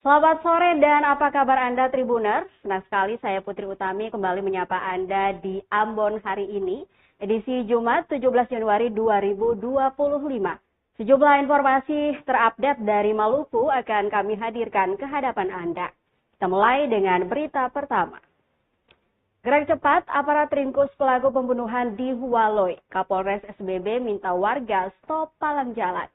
Selamat sore dan apa kabar Anda Tribuners? Senang sekali saya Putri Utami kembali menyapa Anda di Ambon hari ini, edisi Jumat 17 Januari 2025. Sejumlah informasi terupdate dari Maluku akan kami hadirkan ke hadapan Anda. Kita mulai dengan berita pertama. Gerak cepat aparat ringkus pelaku pembunuhan di Hualoi. Kapolres SBB minta warga stop palang jalan.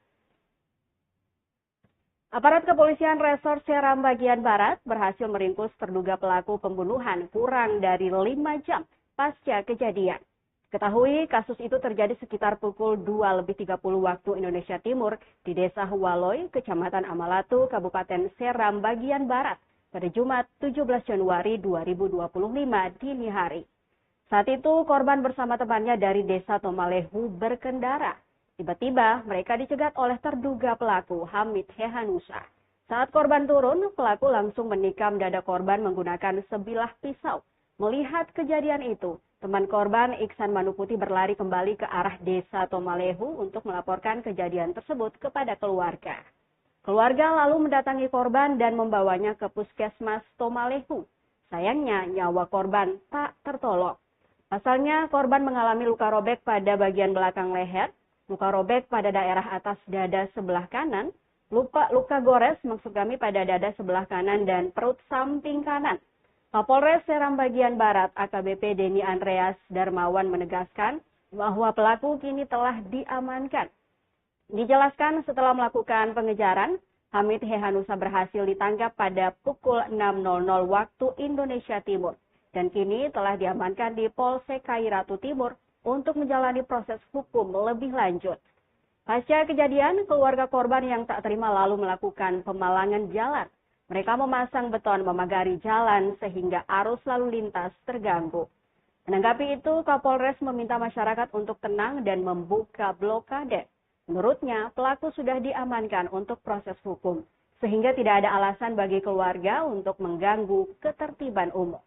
Aparat kepolisian Resor Seram bagian Barat berhasil meringkus terduga pelaku pembunuhan kurang dari 5 jam pasca kejadian. Ketahui kasus itu terjadi sekitar pukul 2:30 waktu Indonesia Timur di Desa Hualoi, Kecamatan Amalatu, Kabupaten Seram bagian Barat pada Jumat 17 Januari 2025 dini hari. Saat itu korban bersama temannya dari Desa Tomalehu berkendara. Tiba-tiba mereka dicegat oleh terduga pelaku Hamid Hehanusa. Saat korban turun, pelaku langsung menikam dada korban menggunakan sebilah pisau. Melihat kejadian itu, teman korban Iksan Manuputi berlari kembali ke arah Desa Tomalehu untuk melaporkan kejadian tersebut kepada keluarga. Keluarga lalu mendatangi korban dan membawanya ke Puskesmas Tomalehu. Sayangnya nyawa korban tak tertolong. Pasalnya korban mengalami luka robek pada bagian belakang leher, luka robek pada daerah atas dada sebelah kanan, luka gores maksud kami pada dada sebelah kanan dan perut samping kanan. Kapolres Seram bagian Barat AKBP Denny Andreas Darmawan menegaskan bahwa pelaku kini telah diamankan. Dijelaskan setelah melakukan pengejaran, Hamid Hehanusa berhasil ditangkap pada pukul 6.00 waktu Indonesia Timur dan kini telah diamankan di Polsek Kairatu Timur untuk menjalani proses hukum lebih lanjut. Pasca kejadian, keluarga korban yang tak terima lalu melakukan pemalangan jalan. Mereka memasang beton memagari jalan sehingga arus lalu lintas terganggu. Menanggapi itu, Kapolres meminta masyarakat untuk tenang dan membuka blokade. Menurutnya, pelaku sudah diamankan untuk proses hukum, sehingga tidak ada alasan bagi keluarga untuk mengganggu ketertiban umum.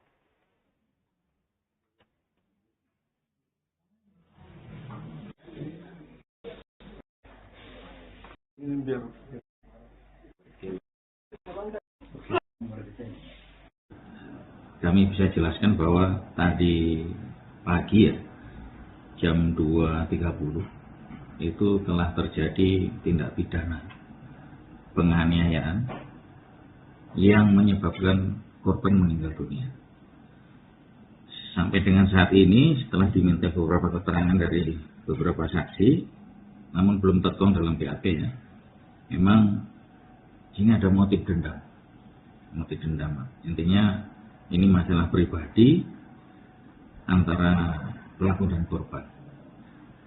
Kami bisa jelaskan bahwa tadi pagi ya, jam 2.30 itu telah terjadi tindak pidana penganiayaan yang menyebabkan korban meninggal dunia. Sampai dengan saat ini setelah diminta beberapa keterangan dari beberapa saksi, namun belum tertuang dalam BAP ya. Memang ini ada motif dendam. Intinya ini masalah pribadi antara pelaku dan korban.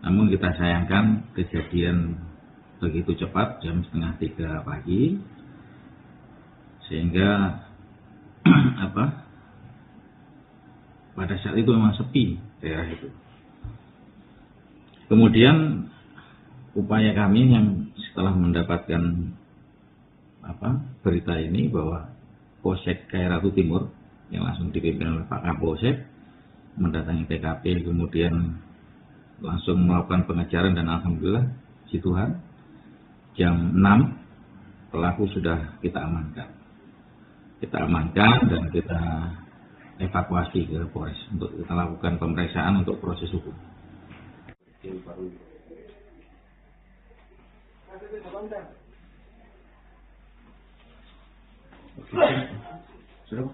Namun kita sayangkan kejadian begitu cepat jam 2:30 pagi sehingga pada saat itu memang sepi daerah itu. Kemudian upaya kami yang setelah mendapatkan berita ini bahwa Polsek Kairatu Timur yang langsung dipimpin oleh Pak Kapolsek mendatangi TKP, kemudian langsung melakukan pengejaran dan alhamdulillah puji Tuhan jam 6 pelaku sudah kita amankan. Dan kita evakuasi ke Polres untuk kita lakukan pemeriksaan untuk proses hukum. Sudah.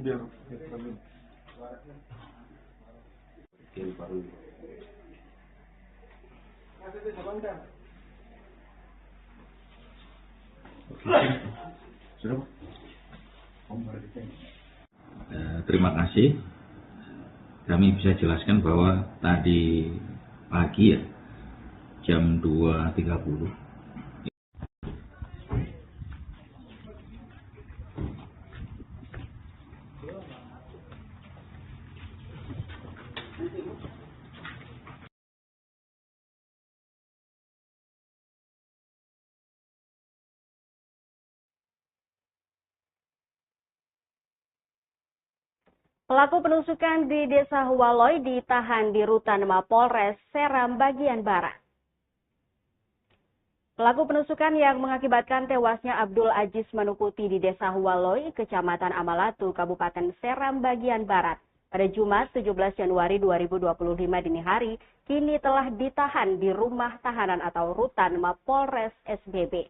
biar Sudah. Terima kasih. Kami bisa jelaskan bahwa tadi pagi ya, jam 2.30, Pelaku penusukan di Desa Huwaloi ditahan di rutan Mapolres Seram bagian Barat. Pelaku penusukan yang mengakibatkan tewasnya Abdul Aziz Manukuti di Desa Huwaloi, Kecamatan Amalatu, Kabupaten Seram bagian Barat, pada Jumat 17 Januari 2025 dini hari, kini telah ditahan di rumah tahanan atau rutan Mapolres SBB.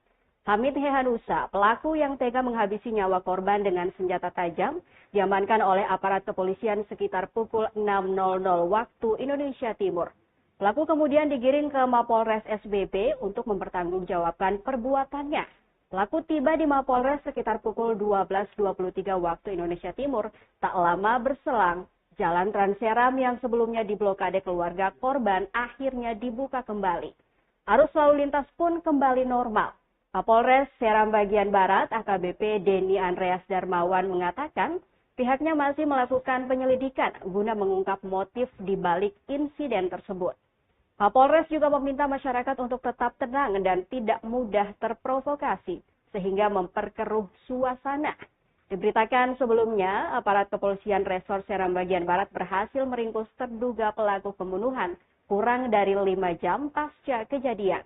Hamid Hehanusa, pelaku yang tega menghabisi nyawa korban dengan senjata tajam, diamankan oleh aparat kepolisian sekitar pukul 6.00 waktu Indonesia Timur. Pelaku kemudian digiring ke Mapolres SBB untuk mempertanggungjawabkan perbuatannya. Pelaku tiba di Mapolres sekitar pukul 12.23 waktu Indonesia Timur. Tak lama berselang, jalan Trans Seram yang sebelumnya diblokade keluarga korban akhirnya dibuka kembali. Arus lalu lintas pun kembali normal. Kapolres Seram bagian Barat AKBP Denny Andreas Darmawan mengatakan pihaknya masih melakukan penyelidikan guna mengungkap motif di balik insiden tersebut. Kapolres juga meminta masyarakat untuk tetap tenang dan tidak mudah terprovokasi sehingga memperkeruh suasana. Diberitakan sebelumnya, aparat kepolisian Resor Seram bagian Barat berhasil meringkus terduga pelaku pembunuhan kurang dari 5 jam pasca kejadian.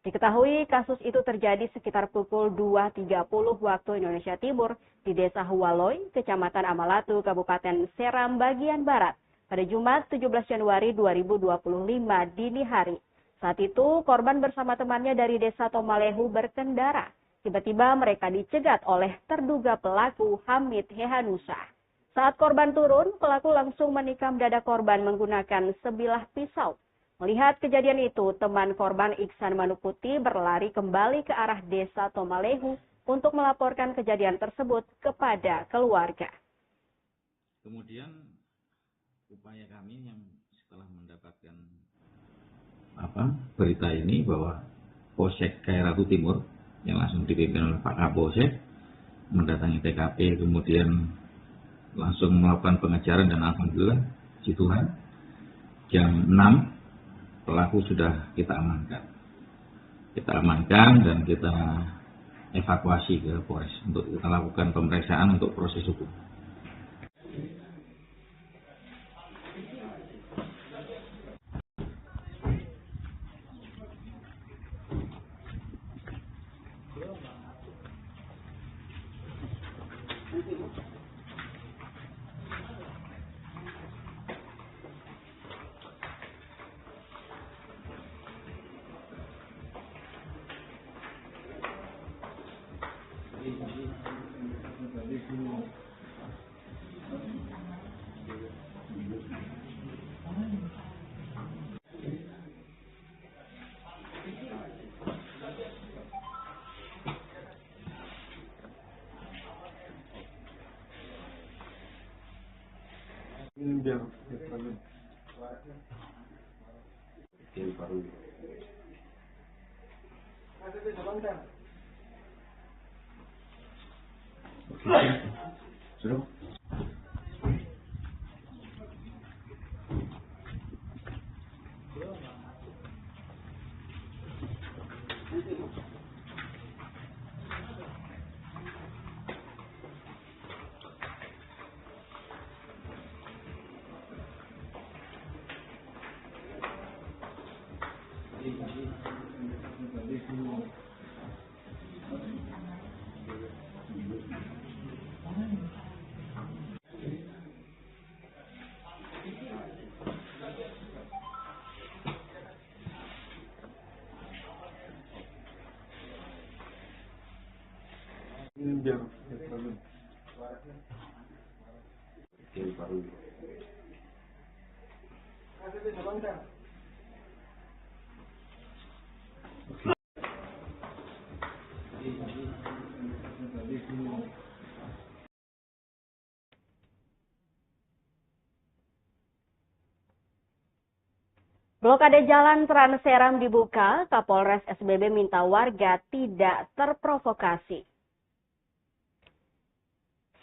Diketahui kasus itu terjadi sekitar pukul 2.30 waktu Indonesia Timur di Desa Huwaloi, Kecamatan Amalatu, Kabupaten Seram bagian Barat, pada Jumat 17 Januari 2025 dini hari. Saat itu, korban bersama temannya dari Desa Tomalehu berkendara. Tiba-tiba mereka dicegat oleh terduga pelaku Hamid Hehanusa. Saat korban turun, pelaku langsung menikam dada korban menggunakan sebilah pisau. Melihat kejadian itu, teman korban Iksan Manukuti berlari kembali ke arah Desa Tomalehu untuk melaporkan kejadian tersebut kepada keluarga. Kemudian upaya kami yang setelah mendapatkan berita ini bahwa Polsek Kairatu Timur yang langsung dipimpin oleh Pak Kapolsek mendatangi TKP, kemudian langsung melakukan pengejaran dan alhamdulillah puji Tuhan jam 6 pelaku sudah kita amankan. Kita amankan dan kita evakuasi ke Polres untuk kita lakukan pemeriksaan untuk proses hukum. Sudah. Blokade jalan Trans Seram dibuka, Kapolres SBB minta warga tidak terprovokasi.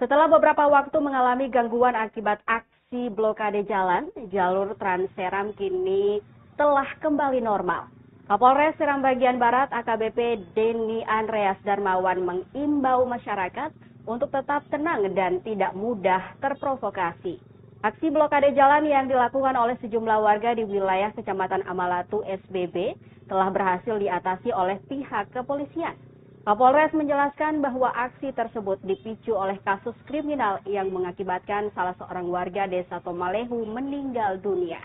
Setelah beberapa waktu mengalami gangguan akibat aksi blokade jalan, jalur Trans Seram kini telah kembali normal. Kapolres Seram Bagian Barat AKBP Denny Andreas Darmawan mengimbau masyarakat untuk tetap tenang dan tidak mudah terprovokasi. Aksi blokade jalan yang dilakukan oleh sejumlah warga di wilayah Kecamatan Amalatu SBB telah berhasil diatasi oleh pihak kepolisian. Kapolres menjelaskan bahwa aksi tersebut dipicu oleh kasus kriminal yang mengakibatkan salah seorang warga desa Tomalehu meninggal dunia.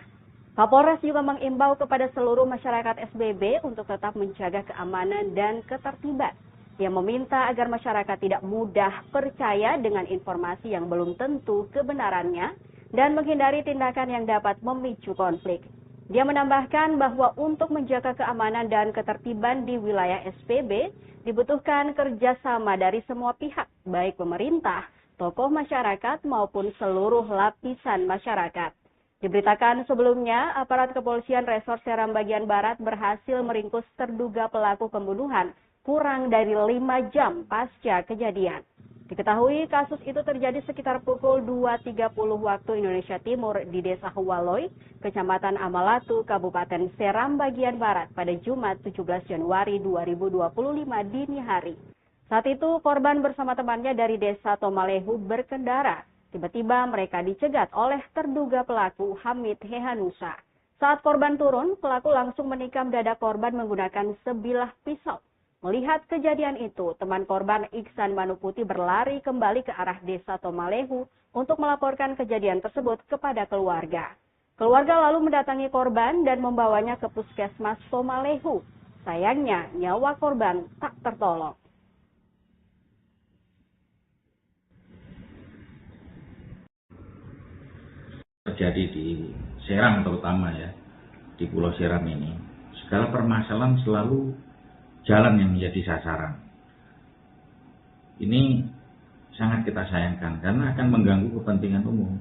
Kapolres juga mengimbau kepada seluruh masyarakat SBB untuk tetap menjaga keamanan dan ketertiban. Ia meminta agar masyarakat tidak mudah percaya dengan informasi yang belum tentu kebenarannya dan menghindari tindakan yang dapat memicu konflik. Dia menambahkan bahwa untuk menjaga keamanan dan ketertiban di wilayah SBB dibutuhkan kerjasama dari semua pihak, baik pemerintah, tokoh masyarakat maupun seluruh lapisan masyarakat. Diberitakan sebelumnya, aparat kepolisian Resor Seram Bagian Barat berhasil meringkus terduga pelaku pembunuhan kurang dari 5 jam pasca kejadian. Diketahui kasus itu terjadi sekitar pukul 2.30 waktu Indonesia Timur di Desa Huwaloy, Kecamatan Amalatu, Kabupaten Seram Bagian Barat pada Jumat 17 Januari 2025 dini hari. Saat itu korban bersama temannya dari Desa Tomalehu berkendara. Tiba-tiba mereka dicegat oleh terduga pelaku Hamid Hehanusa. Saat korban turun, pelaku langsung menikam dada korban menggunakan sebilah pisau. Melihat kejadian itu, teman korban Iksan Manuputi berlari kembali ke arah Desa Tomalehu untuk melaporkan kejadian tersebut kepada keluarga. Keluarga lalu mendatangi korban dan membawanya ke Puskesmas Tomalehu. Sayangnya, nyawa korban tak tertolong. Terjadi di Seram terutama ya, di Pulau Seram ini, segala permasalahan selalu jalan yang menjadi sasaran. Ini sangat kita sayangkan karena akan mengganggu kepentingan umum.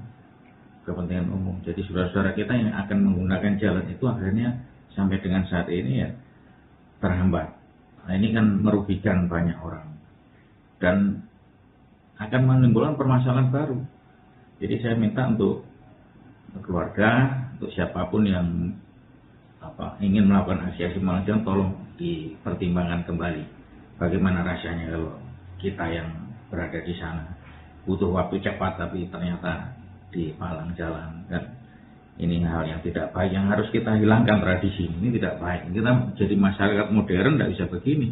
Jadi saudara-saudara kita yang akan menggunakan jalan itu akhirnya sampai dengan saat ini ya terhambat. Nah, ini kan merugikan banyak orang dan akan menimbulkan permasalahan baru. Jadi saya minta untuk keluarga, untuk siapapun yang ingin melakukan aksi macam, tolong dipertimbangkan kembali. Bagaimana rasanya kalau kita yang berada di sana butuh waktu cepat tapi ternyata dipalang jalan, kan ini hal yang tidak baik yang harus kita hilangkan. Tradisi ini tidak baik. Kita jadi masyarakat modern tidak bisa begini.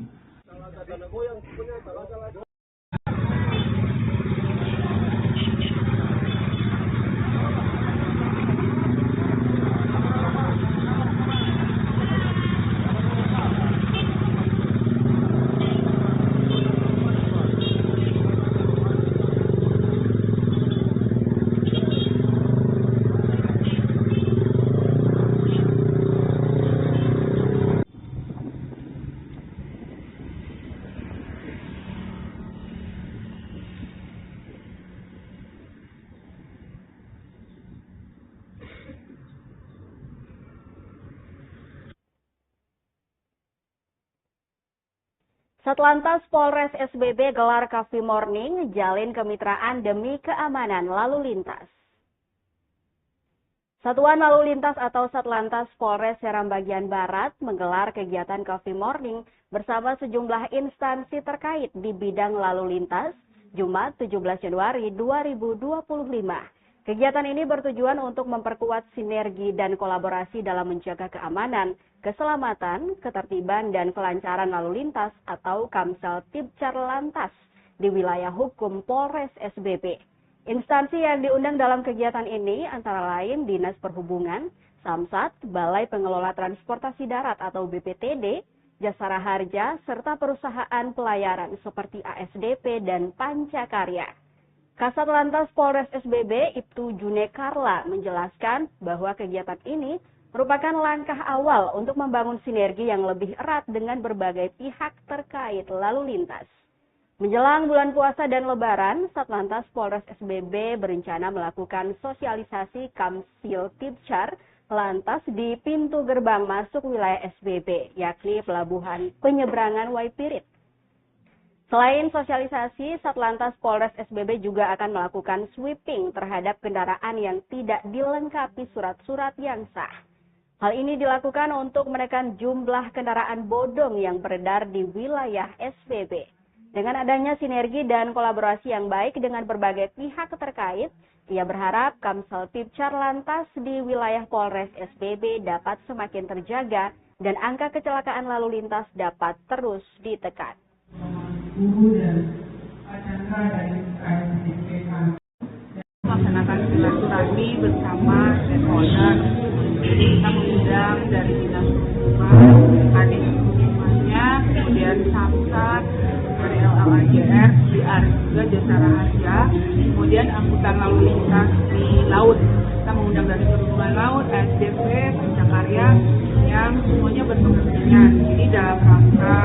Satlantas Polres SBB gelar Coffee Morning, jalin kemitraan demi keamanan lalu lintas. Satuan Lalu Lintas atau Satlantas Polres Seram Bagian Barat menggelar kegiatan Coffee Morning bersama sejumlah instansi terkait di bidang lalu lintas, Jumat 17 Januari 2025. Kegiatan ini bertujuan untuk memperkuat sinergi dan kolaborasi dalam menjaga keamanan, keselamatan, ketertiban, dan kelancaran lalu lintas atau Kamsel Tibcar Lantas di wilayah hukum Polres SBB. Instansi yang diundang dalam kegiatan ini antara lain Dinas Perhubungan, Samsat, Balai Pengelola Transportasi Darat atau BPTD, Jasara Harja, serta perusahaan pelayaran seperti ASDP dan Pancakarya. Kasat Lantas Polres SBB Ibtu June Karla menjelaskan bahwa kegiatan ini merupakan langkah awal untuk membangun sinergi yang lebih erat dengan berbagai pihak terkait lalu lintas. Menjelang bulan puasa dan lebaran, Satlantas Polres SBB berencana melakukan sosialisasi Kamsil Tibcar lantas di pintu gerbang masuk wilayah SBB, yakni Pelabuhan Penyeberangan Waipirit. Selain sosialisasi, Satlantas Polres SBB juga akan melakukan sweeping terhadap kendaraan yang tidak dilengkapi surat-surat yang sah. Hal ini dilakukan untuk menekan jumlah kendaraan bodong yang beredar di wilayah SBB. Dengan adanya sinergi dan kolaborasi yang baik dengan berbagai pihak terkait, ia berharap Kamsel Tipcar Lantas di wilayah Polres SBB dapat semakin terjaga dan angka kecelakaan lalu lintas dapat terus ditekan. Guru dan Pak Chandra dari ASDPK melaksanakan silaturahmi bersama stakeholder. Jadi kita mengundang dari dinas perhubungan, kadis hukumnya, kemudian Samsat, dari LLAJR, DR juga jasa rahasia, kemudian angkutan lalu lintas di laut. Kita mengundang dari perhubungan laut, SDP, Pancakarya, yang semuanya berkepentingan. Jadi dalam rangka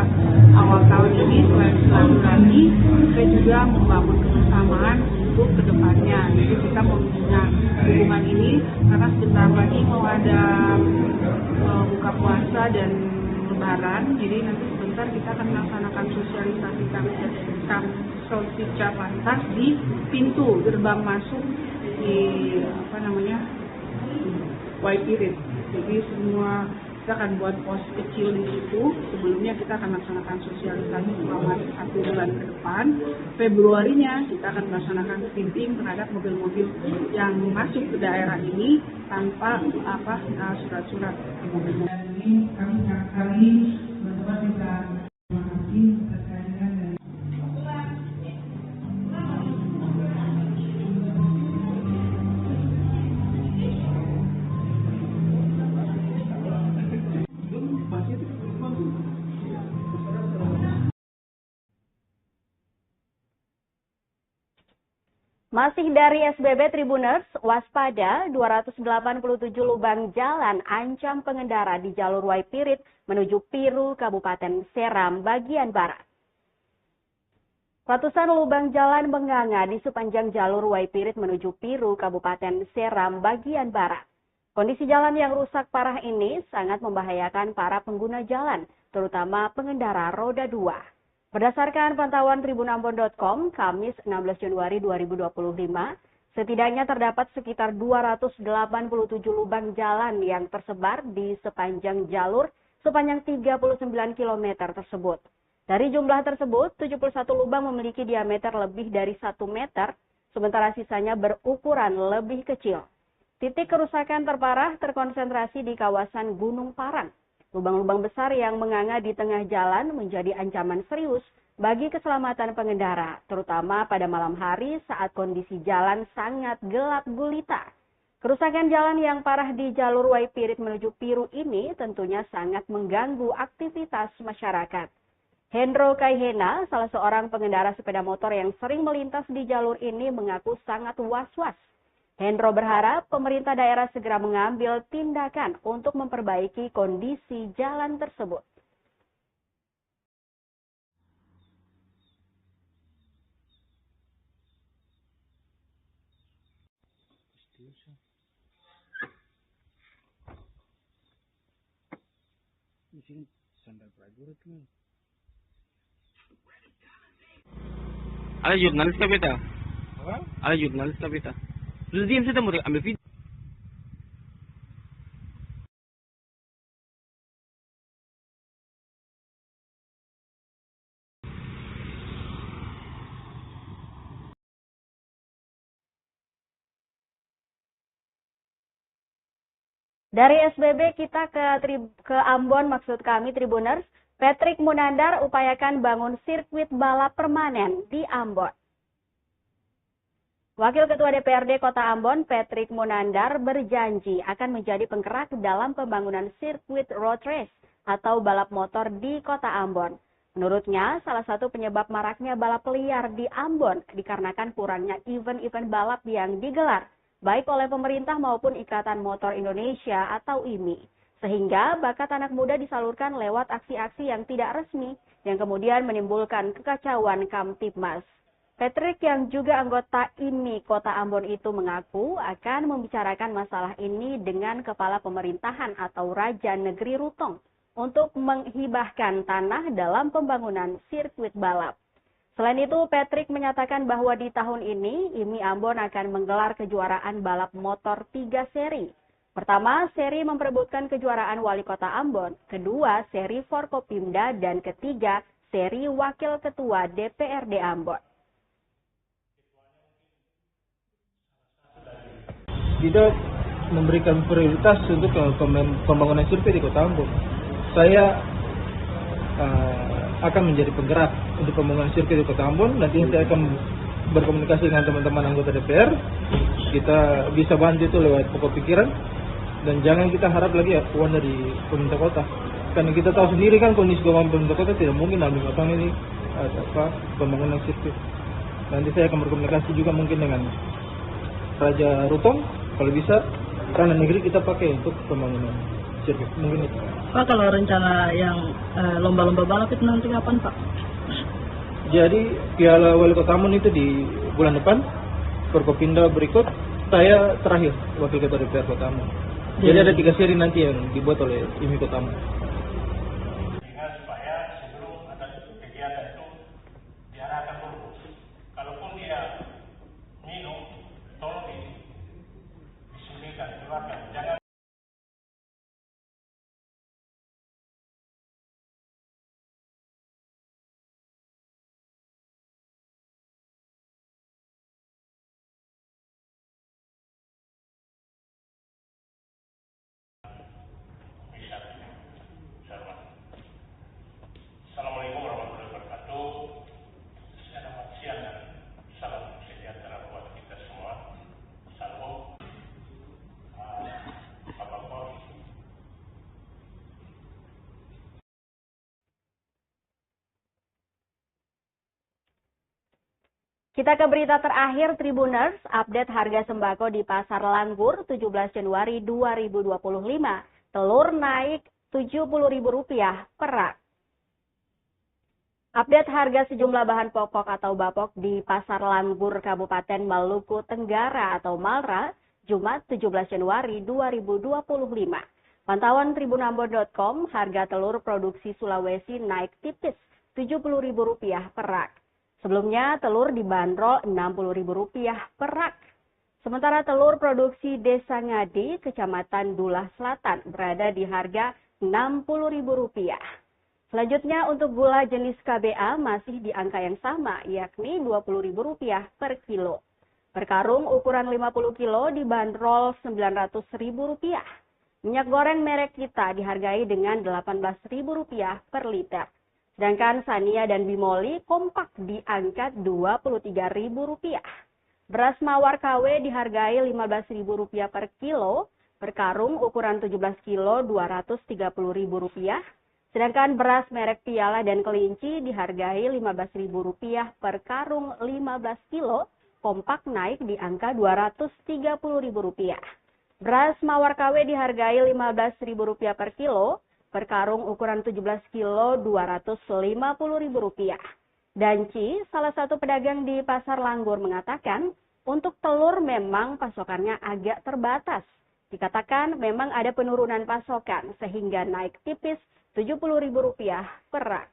awal tahun ini selain silaturahmi, kita juga membangun kebersamaan untuk kedepannya. Jadi kita membina hubungan ini karena sebentar lagi mau ada buka puasa dan lebaran. Jadi nanti sebentar kita akan melaksanakan sosialisasi Kamsel Tipcar Lantas di pintu gerbang masuk di Waipirit. Jadi semua kita akan buat pos kecil di situ. Sebelumnya kita akan melaksanakan sosialisasi selama 1 bulan ke depan. Februarinya kita akan melaksanakan sweeping terhadap mobil-mobil yang masuk ke daerah ini tanpa surat-surat. Dan ini kami sekali mencoba bisa mengasih terkait dengan Masih dari SBB Tribuners, waspada 287 lubang jalan ancam pengendara di jalur Waipirit menuju Piru, Kabupaten Seram, bagian barat. Ratusan lubang jalan menganga di sepanjang jalur Waipirit menuju Piru, Kabupaten Seram, bagian barat. Kondisi jalan yang rusak parah ini sangat membahayakan para pengguna jalan, terutama pengendara roda 2. Berdasarkan pantauan tribunambon.com, Kamis 16 Januari 2025, setidaknya terdapat sekitar 287 lubang jalan yang tersebar di sepanjang jalur sepanjang 39 km tersebut. Dari jumlah tersebut, 71 lubang memiliki diameter lebih dari 1 meter, sementara sisanya berukuran lebih kecil. Titik kerusakan terparah terkonsentrasi di kawasan Gunung Parang. Lubang-lubang besar yang menganga di tengah jalan menjadi ancaman serius bagi keselamatan pengendara, terutama pada malam hari saat kondisi jalan sangat gelap gulita. Kerusakan jalan yang parah di jalur Waipirit menuju Piru ini tentunya sangat mengganggu aktivitas masyarakat. Hendro Kaihena, salah seorang pengendara sepeda motor yang sering melintas di jalur ini, mengaku sangat was-was. Hendro berharap pemerintah daerah segera mengambil tindakan untuk memperbaiki kondisi jalan tersebut. Ada jurnalis kah beta? Apa? Ada jurnalis kah beta? Terus diam saja mau ambil video. Dari SBB kita ke Ambon, maksud kami Tribuners. Patrick Munandar upayakan bangun sirkuit balap permanen di Ambon. Wakil Ketua DPRD Kota Ambon, Patrick Munandar, berjanji akan menjadi penggerak dalam pembangunan sirkuit road race atau balap motor di Kota Ambon. Menurutnya, salah satu penyebab maraknya balap liar di Ambon dikarenakan kurangnya event-event balap yang digelar, baik oleh pemerintah maupun Ikatan Motor Indonesia atau IMI. Sehingga bakat anak muda disalurkan lewat aksi-aksi yang tidak resmi, yang kemudian menimbulkan kekacauan Kamtibmas. Patrick yang juga anggota IMI Kota Ambon itu mengaku akan membicarakan masalah ini dengan Kepala Pemerintahan atau Raja Negeri Rutong untuk menghibahkan tanah dalam pembangunan sirkuit balap. Selain itu, Patrick menyatakan bahwa di tahun ini IMI Ambon akan menggelar kejuaraan balap motor 3 seri. Pertama, seri memperebutkan kejuaraan Wali Kota Ambon. Kedua, seri Forkopimda. Dan ketiga, seri Wakil Ketua DPRD Ambon. Tidak memberikan prioritas untuk pembangunan sirkuit di Kota Ambon. Saya akan menjadi penggerak untuk pembangunan sirkuit di Kota Ambon. Nantinya saya akan berkomunikasi dengan teman-teman anggota DPR. Kita bisa bantu itu lewat pokok pikiran. Dan jangan kita harap lagi uang dari pemerintah kota. Karena kita tahu sendiri kan kondisi keuangan pemerintah kota tidak mungkin ambil utang ini pembangunan sirkuit. Nanti saya akan berkomunikasi juga mungkin dengan Raja Rutong. Kalau bisa, tanah negeri kita pakai untuk pembangunan sirkuit. Mungkin itu. Pak, kalau rencana yang lomba-lomba balap itu nanti kapan, Pak? Jadi Piala Wali Kota Ambon itu di bulan depan, Forkopimda berikut, saya terakhir Wakil Ketua DPR Kota Ambon. Jadi ada 3 seri nanti yang dibuat oleh IMI Kota Ambon. Supaya sebelum ada kegiatan itu diarahkan dulu. Kalaupun dia minum, tolong disuntikan, keluarkan. Jangan Assalamualaikum warahmatullahi wabarakatuh. Selamat siang dan salam sejahtera buat kita semua. Salam. Apa-apa. Kita ke berita terakhir Tribuners, update harga sembako di Pasar Langgur 17 Januari 2025. Telur naik Rp70.000 per rak. Update harga sejumlah bahan pokok atau bapok di Pasar Langgur Kabupaten Maluku Tenggara atau Malra, Jumat 17 Januari 2025. Pantauan tribunambon.com, harga telur produksi Sulawesi naik tipis Rp70.000 per rak. Sebelumnya telur dibanderol Rp60.000 per rak. Sementara telur produksi Desa Ngadi, Kecamatan Dulah Selatan berada di harga Rp60.000. Selanjutnya untuk gula jenis KBA masih di angka yang sama, yakni Rp20.000 per kilo. Per karung ukuran 50 kilo dibanderol Rp900.000. Minyak goreng merek kita dihargai dengan Rp18.000 per liter. Sedangkan Sania dan Bimoli kompak di angka Rp23.000. Beras mawar KW dihargai Rp15.000 per kilo. Per karung ukuran 17 kilo Rp230.000. Sedangkan beras merek Piala dan Kelinci dihargai Rp15.000 per karung 15 kilo, kompak naik di angka Rp230.000. Beras mawar KW dihargai Rp15.000 per kilo, per karung ukuran 17 kilo Rp250.000. Danci, salah satu pedagang di Pasar Langgur mengatakan, untuk telur memang pasokannya agak terbatas. Dikatakan memang ada penurunan pasokan sehingga naik tipis Rp70.000 per rak.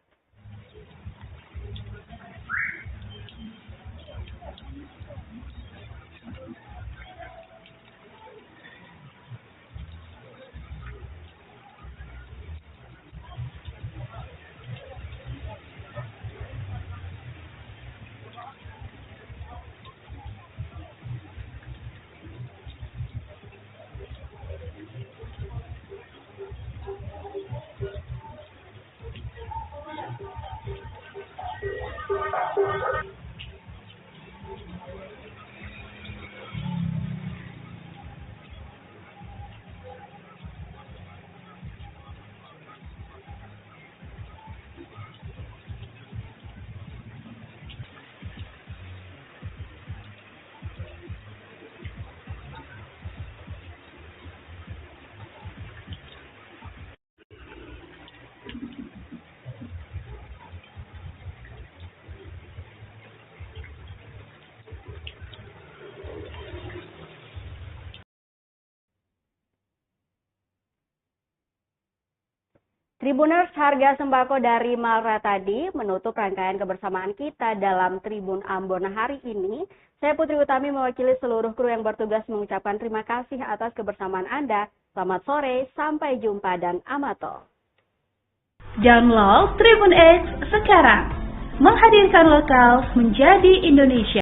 Tribuners, harga sembako dari Malra tadi menutup rangkaian kebersamaan kita dalam Tribun Ambon hari ini. Saya Putri Utami mewakili seluruh kru yang bertugas mengucapkan terima kasih atas kebersamaan Anda. Selamat sore, sampai jumpa dan amato. Download Tribun X sekarang, menghadirkan lokal menjadi Indonesia.